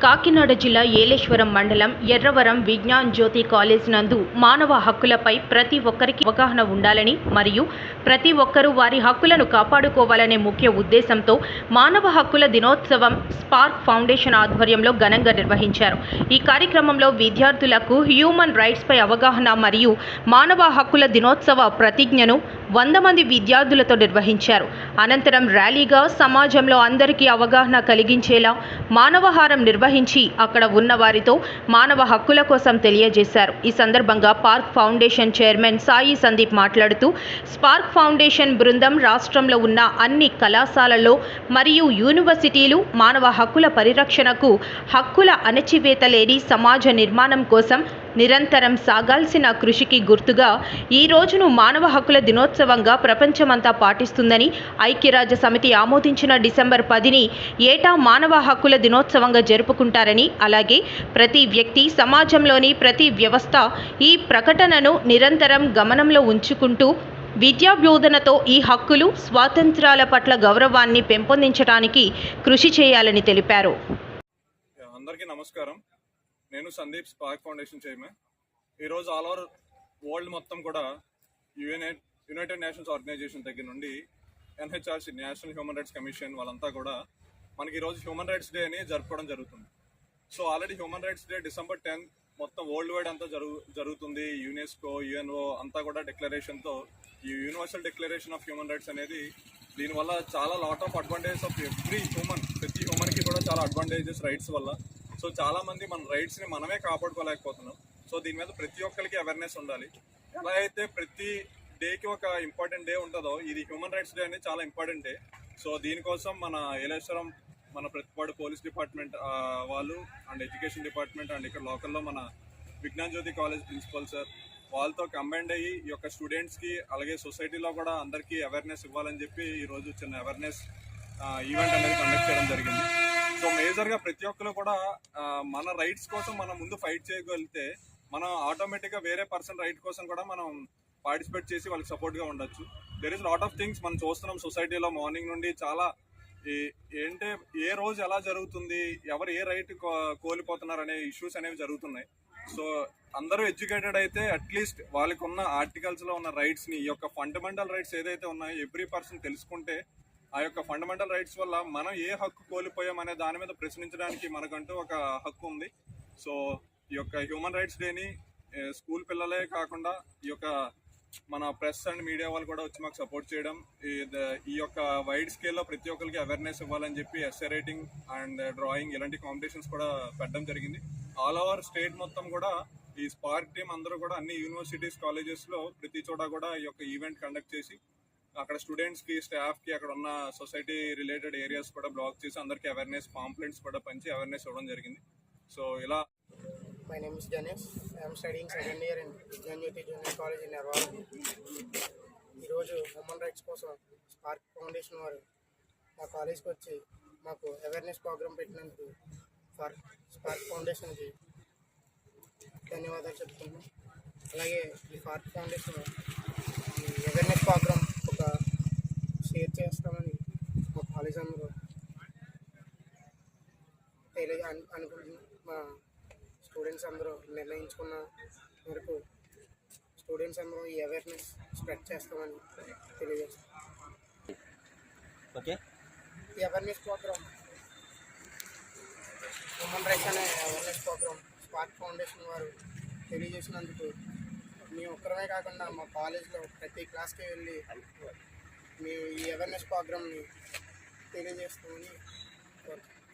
కాకినాడ జిల్లా ఏలేశ్వరం మండలం ఎర్రవరం విజ్ఞాన్ జ్యోతి కాలేజ్ నందు మానవ హక్కులపై ప్రతి ఒక్కరికి అవగాహన ఉండాలని మరియు ప్రతి ఒక్కరూ వారి హక్కులను కాపాడుకోవాలనే ముఖ్య ఉద్దేశంతో మానవ హక్కుల దినోత్సవం స్పార్క్ ఫౌండేషన్ ఆధ్వర్యంలో ఘనంగా నిర్వహించారు. ఈ కార్యక్రమంలో విద్యార్థులకు హ్యూమన్ రైట్స్ పై అవగాహన మరియు మానవ హక్కుల దినోత్సవ ప్రతిజ్ఞను 100 మంది విద్యార్థులతో నిర్వహించారు. అనంతరం ర్యాలీగా సమాజంలో అందరికీ అవగాహన కలిగించేలా మానవహారం నిర్వహించి అక్కడ ఉన్న వారితో మానవ హక్కుల కోసం తెలియజేశారు. ఈ సందర్భంగా park foundation chairman Sai Sandeep మాట్లాడుతూ స్పార్క్ ఫౌండేషన్ బృందం రాష్ట్రంలో ఉన్న అన్ని కళాశాలల్లో మరియు యూనివర్సిటీలు మానవ హక్కుల పరిరక్షణకు, హక్కుల అణచివేత లేని సమాజ నిర్మాణం కోసం నిరంతరం సాగాల్సిన కృషికి గుర్తుగా ఈ రోజును మానవ హక్కుల దినోత్సవంగా ప్రపంచమంతా పాటిస్తుందని, ఐక్యరాజ్య సమితి ఆమోదించిన డిసెంబర్ 10ని ఏటా మానవ హక్కుల దినోత్సవంగా జరుపుకుంటారని, అలాగే ప్రతి వ్యక్తి, సమాజంలోని ప్రతి వ్యవస్థ ఈ ప్రకటనను నిరంతరం గమనంలో ఉంచుకుంటూ విద్యాబోధనతో ఈ హక్కులు, స్వాతంత్రాల పట్ల గౌరవాన్ని పెంపొందించడానికి కృషి చేయాలని తెలిపారు. అందరికీ నమస్కారం. నేను సందీప్, స్పార్క్ ఫౌండేషన్ చైర్మన్. ఈరోజు ఆల్ ఓవర్ వరల్డ్ మొత్తం కూడా యునైటెడ్ నేషన్స్ ఆర్గనైజేషన్ దగ్గర నుండి NHRC, national human rights commission వాళ్ళంతా కూడా మనకి ఈరోజు హ్యూమన్ రైట్స్ డే అని జరుపుకోవడం జరుగుతుంది. So already human rights day December 10 మొత్తం వరల్డ్ వైడ్ అంతా జరుగుతుంది. యునెస్కో, యుఎన్ఓ అంతా కూడా డిక్లరేషన్తో ఈ universal declaration of human rights అనేది, దీనివల్ల చాలా లాట్ ఆఫ్ అడ్వాంటేజెస్ ఆఫ్ ప్రతి హ్యూమన్కి కూడా చాలా అడ్వాంటేజెస్ రైట్స్ వల్ల. సో చాలా మంది మన రైట్స్ని మనమే కాపాడుకోలేకపోతున్నాం. సో దీని మీద ప్రతి ఒక్కరికి అవేర్నెస్ ఉండాలి. ఎలా అయితే ప్రతి డేకి ఒక ఇంపార్టెంట్ డే ఉంటుందో, ఇది హ్యూమన్ రైట్స్ డే అనేది చాలా ఇంపార్టెంట్ డే. సో దీనికోసం మన ఏలేశ్వరం, మన ప్రతిపాడు పోలీస్ డిపార్ట్మెంట్ వాళ్ళు అండ్ ఎడ్యుకేషన్ డిపార్ట్మెంట్ అండ్ ఇక్కడ లోకల్లో మన విజ్ఞాన్ జ్యోతి కాలేజ్ ప్రిన్సిపల్ సార్ వాళ్ళతో కంబైండ్ అయ్యి ఈ యొక్క స్టూడెంట్స్కి, అలాగే సొసైటీలో కూడా అందరికీ అవేర్నెస్ ఇవ్వాలని చెప్పి ఈరోజు చిన్న అవేర్నెస్ ఈవెంట్ అనేది కండక్ట్ చేయడం జరిగింది. సో మేజర్గా ప్రతి ఒక్కరు కూడా మన రైట్స్ కోసం మనం ముందు ఫైట్ చేయగలిగితే మనం ఆటోమేటిక్గా వేరే పర్సన్ రైట్ కోసం కూడా మనం పార్టిసిపేట్ చేసి వాళ్ళకి సపోర్ట్గా ఉండొచ్చు. There is lot of things మనం చూస్తున్నాం సొసైటీలో. మార్నింగ్ నుండి చాలా ఏంటే ఏ రోజు ఎలా జరుగుతుంది, ఎవరు ఏ రైట్ కోల్పోతున్నారు అనే ఇష్యూస్ అనేవి జరుగుతున్నాయి. సో అందరూ ఎడ్యుకేటెడ్ అయితే అట్లీస్ట్ వాళ్ళకి ఉన్న ఆర్టికల్స్లో ఉన్న రైట్స్ని, ఈ యొక్క ఫండమెంటల్ రైట్స్ ఏదైతే ఉన్నాయో ఎవ్రీ పర్సన్ తెలుసుకుంటే ఆ యొక్క ఫండమెంటల్ రైట్స్ వల్ల మనం ఏ హక్కు కోల్పోయాం అనే దాని మీద ప్రశ్నించడానికి మనకంటూ ఒక హక్కు ఉంది. సో ఈ యొక్క హ్యూమన్ రైట్స్ డేని స్కూల్ పిల్లలే కాకుండా ఈ యొక్క మన ప్రెస్ అండ్ మీడియా వాళ్ళు కూడా వచ్చి మాకు సపోర్ట్ చేయడం, ఈ యొక్క వైడ్ స్కేల్లో ప్రతి ఒక్కరికి అవేర్నెస్ ఇవ్వాలని చెప్పి ఎస్ఏ రైటింగ్ అండ్ డ్రాయింగ్ ఇలాంటి కాంపిటీషన్స్ కూడా పెట్టడం జరిగింది. ఆల్ ఓవర్ స్టేట్ మొత్తం కూడా ఈ స్పార్క్ టీమ్ అందరూ కూడా అన్ని యూనివర్సిటీస్, కాలేజెస్లో ప్రతి చోట కూడా ఈ యొక్క ఈవెంట్ కండక్ట్ చేసి అక్కడ స్టూడెంట్స్కి, స్టాఫ్కి, అక్కడ ఉన్న సొసైటీ రిలేటెడ్ ఏరియాస్ కూడా బ్లాక్ చేసి అందరికీ అవేర్నెస్ పాంప్లెంట్స్ కూడా పంచి అవేర్నెస్ ఇవ్వడం జరిగింది. సో ఇలా My name is Ganesh. I am studying second year in Vignyan Jyoti Junior College in Ervaram. ఈరోజు హ్యూమన్ రైట్స్ కోసం స్పార్క్ ఫౌండేషన్ వారు మా కాలేజ్కి వచ్చి మాకు అవేర్నెస్ ప్రోగ్రామ్ పెట్టినందుకు స్పార్క్ ఫౌండేషన్కి ధన్యవాదాలు చెప్తున్నాను. అలాగే ఈ స్పార్క్ ఫౌండేషన్ ఈ అవేర్నెస్ ప్రోగ్రామ్ ఒక షేర్ చేస్తామని మా కాలేజ్ అందరూ అనుకుంటున్నాం. మా స్టూడెంట్స్ అందరూ నిర్ణయించుకున్న వరకు స్టూడెంట్స్ అందరూ ఈ అవేర్నెస్ స్ప్రెడ్ చేస్తామని తెలియజేస్తాం. ఓకే, ఈ అవేర్నెస్ ప్రోగ్రామ్, హ్యూమన్ రైట్స్ అనే అవేర్నెస్ ప్రోగ్రామ్ స్పార్క్ ఫౌండేషన్ వారు తెలియజేసినందుకు మేము ఒక్కరమే కాకుండా మా కాలేజ్లో ప్రతి క్లాస్కి వెళ్ళి మేము ఈ అవేర్నెస్ ప్రోగ్రామ్ని తెలియజేస్తామని కోరుతున్నాం.